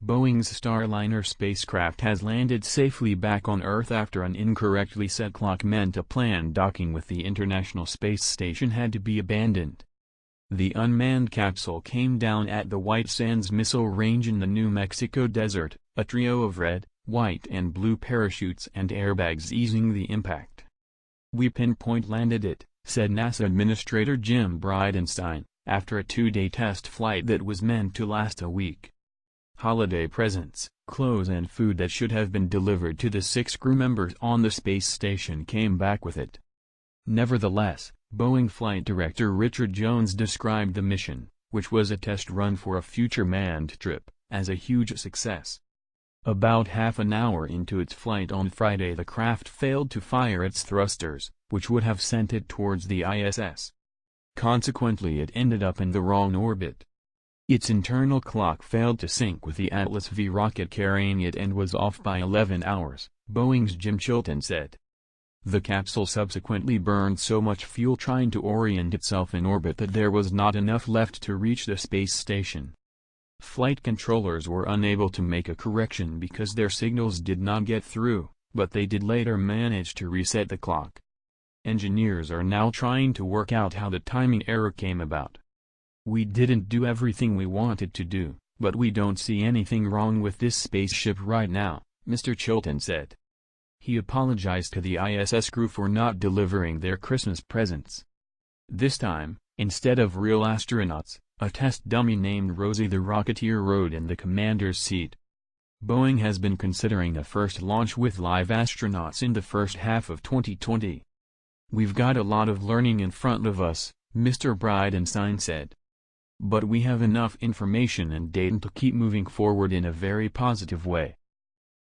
Boeing's Starliner spacecraft has landed safely back on Earth after an incorrectly set clock meant a planned docking with the International Space Station had to be abandoned. The unmanned capsule came down at the White Sands Missile Range in the New Mexico desert, a trio of red, white and blue parachutes and airbags easing the impact. "We pinpoint landed it," said NASA Administrator Jim Bridenstine, after a 2-day test flight that was meant to last a week. Holiday presents, clothes and food that should have been delivered to the 6 crew members on the space station came back with it. Nevertheless, Boeing flight director Richard Jones described the mission, which was a test run for a future manned trip, as a huge success. About half an hour into its flight on Friday, the craft failed to fire its thrusters, which would have sent it towards the ISS. Consequently, it ended up in the wrong orbit. Its internal clock failed to sync with the Atlas V rocket carrying it and was off by 11 hours, Boeing's Jim Bridenstine said. The capsule subsequently burned so much fuel trying to orient itself in orbit that there was not enough left to reach the space station. Flight controllers were unable to make a correction because their signals did not get through, but they did later manage to reset the clock. Engineers are now trying to work out how the timing error came about. "We didn't do everything we wanted to do, but we don't see anything wrong with this spaceship right now," Mr. Bridenstine said. He apologized to the ISS crew for not delivering their Christmas presents. This time, instead of real astronauts, a test dummy named Rosie the Rocketeer rode in the commander's seat. Boeing has been considering a first launch with live astronauts in the first half of 2020. "We've got a lot of learning in front of us," Mr. Bridenstine said. "But we have enough information and data to keep moving forward in a very positive way."